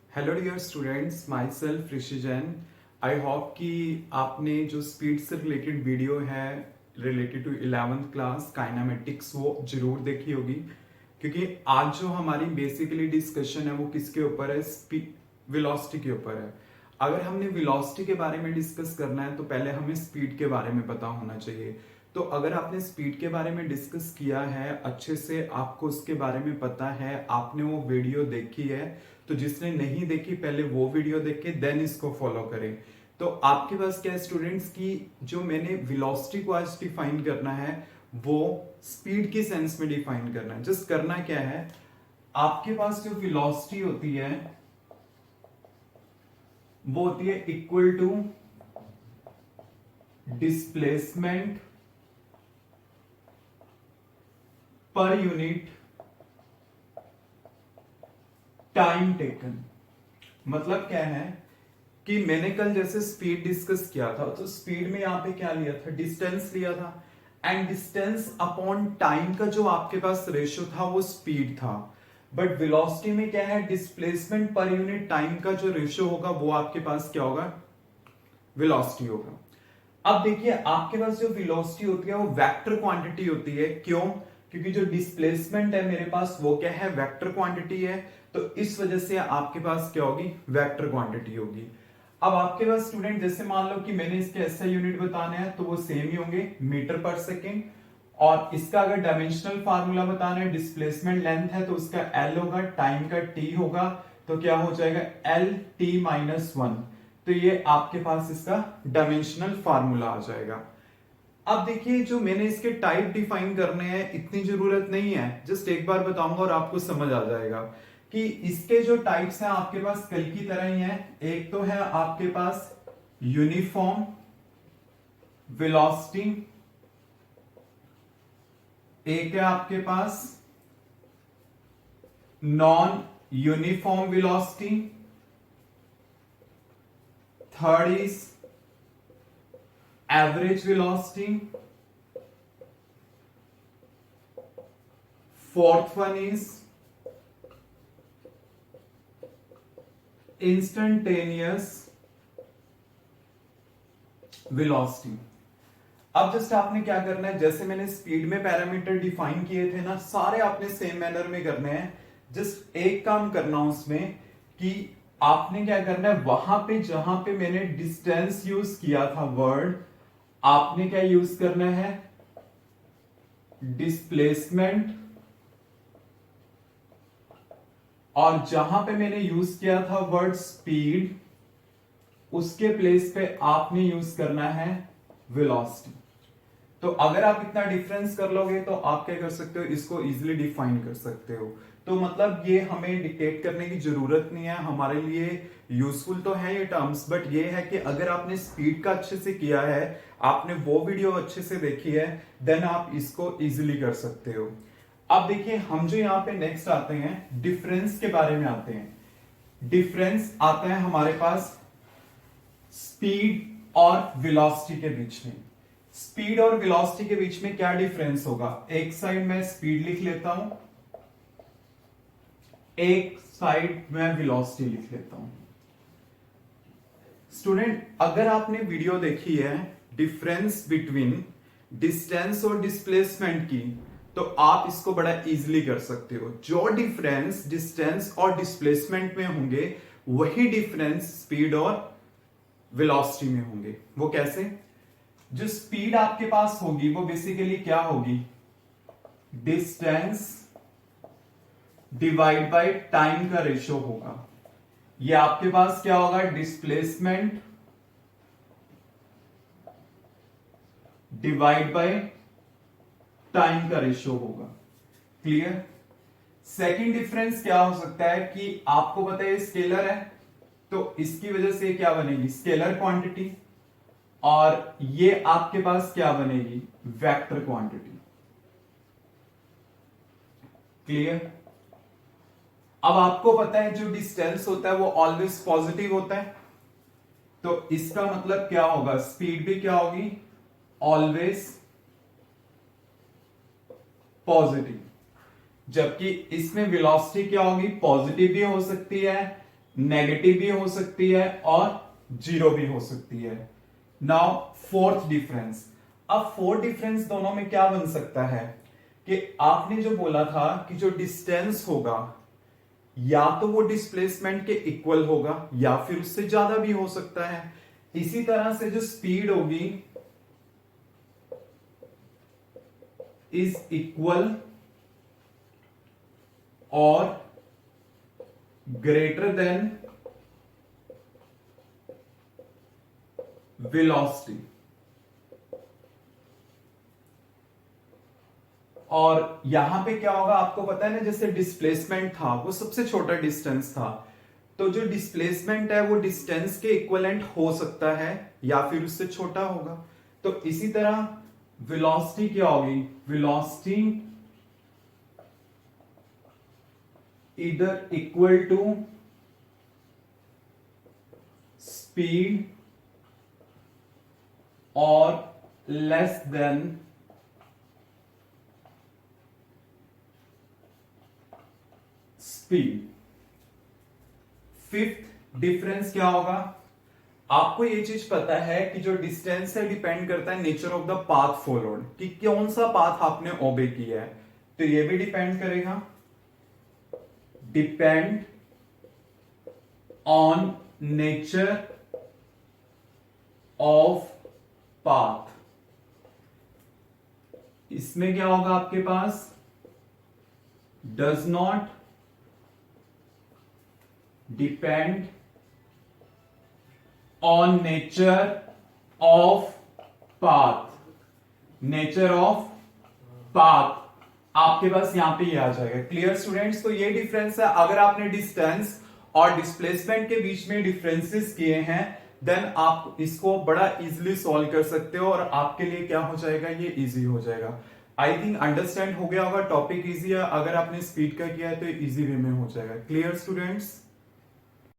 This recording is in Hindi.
Hello dear students, myself Rishi Jain. I hope कि आपने जो स्पीड से रिलेटेड वीडियो है related to 11th class kinematics वो जरूर देखी होगी, क्योंकि आज जो हमारी बेसिकली डिस्कशन है वो किसके ऊपर है? स्पीड वेलोसिटी के ऊपर है। अगर हमने वेलोसिटी के बारे में डिस्कस करना है तो पहले हमें स्पीड के बारे में पता होना चाहिए। तो अगर आपने स्पीड के बारे में डिस्कस किया है अच्छे से, आपको उसके बारे में पता है, आपने वो वीडियो देखी है, तो जिसने नहीं देखी पहले वो वीडियो देख के देन इसको फॉलो करें। तो आपके पास क्या है स्टूडेंट्स की जो मैंने वेलोसिटी को आज डिफाइन करना है वो स्पीड की सेंस में डिफाइन करना है। जस्ट करना क्या है, आपके पास जो वेलोसिटी होती है वो होती है equal to displacement per unit time taken. मतलब क्या है कि मैंने कल जैसे स्पीड डिस्कस किया था, तो स्पीड में यहां पे क्या लिया था? डिस्टेंस लिया था, एंड डिस्टेंस अपॉन टाइम का जो आपके पास रेशियो था वो स्पीड था। बट वेलोसिटी में क्या है? डिस्प्लेसमेंट पर यूनिट टाइम का जो रेशियो होगा वो आपके पास क्या होगा? वेलोसिटी होगा। अब देखिए, आपके पास जो वेलोसिटी होती है वो वेक्टर क्वांटिटी होती है। क्यों? क्योंकि जो डिस्प्लेसमेंट है मेरे पास वो क्या है? वेक्टर क्वांटिटी है। तो इस वजह से आपके पास क्या होगी? वेक्टर क्वांटिटी होगी। अब आपके पास स्टूडेंट जैसे मान लो कि मैंने इसके एसआई यूनिट बताने हैं तो वो सेम ही होंगे, मीटर पर सेकेंड। और इसका अगर डायमेंशनल फार्मूला बताना है, डिस्प्लेसमेंट लेंथ है तो उसका एल होगा, टाइम का टी होगा, तो क्या हो जाएगा? L T minus one. तो ये आपके पास इसका डायमेंशनल फार्मूला आ जाएगा। अब देखिए, जो मैंने इसके टाइप डिफाइन करने हैं इतनी जरूरत नहीं है, जस्ट एक बार बताऊंगा और आपको समझ आ जाएगा कि इसके जो टाइप्स हैं आपके पास कल की तरह ही हैं। एक तो है आपके पास यूनिफॉर्म वेलोसिटी, एक है आपके पास non uniform velocity, third is average velocity, fourth one is instantaneous velocity। अब जस्ट आपने क्या करना है, जैसे मैंने स्पीड में पैरामीटर डिफाइन किए थे ना, सारे आपने सेम मैनर में करने हैं। जस्ट एक काम करना उसमें कि आपने क्या करना है, वहां पे जहां पे मैंने डिस्टेंस यूज किया था वर्ड, आपने क्या यूज करना है? डिस्प्लेसमेंट। और जहां पे मैंने यूज किया था वर्ड स्पीड, उसके प्लेस पे आपने यूज करना है वेलोसिटी। तो अगर आप इतना डिफरेंस कर लोगे तो आप क्या कर सकते हो? इसको इजीली डिफाइन कर सकते हो। तो मतलब ये हमें डिक्टेट करने की जरूरत नहीं है, हमारे लिए यूजफुल तो है ये टर्म्स, बट ये है कि अगर आपने स्पीड का अच्छे से किया है, आपने वो वीडियो अच्छे से देखी है, देन आप इसको इजीली कर सकते हो। अब देखिए, हम जो यहां पे नेक्स्ट आते हैं, डिफरेंस के बारे में आते हैं। डिफरेंस आता है हमारे पास स्पीड और वेलोसिटी के बीच में। स्पीड और वेलोसिटी के बीच में क्या डिफरेंस होगा? एक साइड में स्पीड लिख लेता हूं, एक साइड में वेलोसिटी लिख लेता हूं। स्टूडेंट, अगर आपने वीडियो देखी है डिफरेंस बिटवीन डिस्टेंस और डिस्प्लेसमेंट की, तो आप इसको बड़ा इजीली कर सकते हो। जो डिफरेंस डिस्टेंस और डिस्प्लेसमेंट में होंगे वही डिफरेंस स्पीड और वेलोसिटी में होंगे। वो कैसे? जो स्पीड आपके पास होगी वो बेसिकली क्या होगी? डिस्टेंस डिवाइड बाय टाइम का रेशियो होगा। ये आपके पास क्या होगा? डिस्प्लेसमेंट डिवाइड बाय टाइम का रेशियो होगा। क्लियर? सेकंड डिफरेंस क्या हो सकता है कि आपको पता है स्केलर है, तो इसकी वजह से क्या बनेगी? Scalar quantity. और ये आपके पास क्या बनेगी? Vector quantity. क्लियर? अब आपको पता है जो डिस्टेंस होता है वो ऑलवेज पॉजिटिव होता है, तो इसका मतलब क्या होगा? स्पीड भी क्या होगी? Always positive. जबकि इसमें वेलोसिटी क्या होगी? पॉजिटिव भी हो सकती है, नेगेटिव भी हो सकती है और जीरो भी हो सकती है। Now fourth difference. अब फोर्थ डिफरेंस दोनों में क्या बन सकता है कि आपने जो बोला था कि जो डिस्टेंस होगा या तो वो डिस्प्लेसमेंट के इक्वल होगा या फिर उससे ज्यादा भी हो सकता है। इसी तरह से जो स्पीड होगी इज इक्वल और ग्रेटर देन वेलोसिटी। और यहां पे क्या होगा आपको पता है ना, जैसे डिस्प्लेसमेंट था वो सबसे छोटा डिस्टेंस था, तो जो डिस्प्लेसमेंट है वो डिस्टेंस के इक्विवेलेंट हो सकता है या फिर उससे छोटा होगा। तो इसी तरह वेलोसिटी क्या होगी, वेलोसिटी इधर इक्वल टू स्पीड और less than speed. Fifth difference क्या होगा, आपको ये चीज पता है कि जो डिस्टेंस है डिपेंड करता है nature of the path followed, कि कौन सा पाथ आपने ओबे किया है। तो ये भी डिपेंड करेगा, depend on nature of path. इसमें क्या होगा आपके पास, does not depend on nature of path. Nature of path आपके पास यहां पे ये आ जाएगा। क्लियर स्टूडेंट्स, तो ये डिफरेंस है। अगर आपने डिस्टेंस और डिस्प्लेसमेंट के बीच में डिफरेंसेस किए हैं देन आप इसको बड़ा इजीली सॉल्व कर सकते हो और आपके लिए क्या हो जाएगा, ये इजी हो जाएगा। आई थिंक अंडरस्टैंड हो गया होगा, टॉपिक इजी है। अगर आपने स्पीड का किया है तो इजी वे में हो जाएगा। Clear students.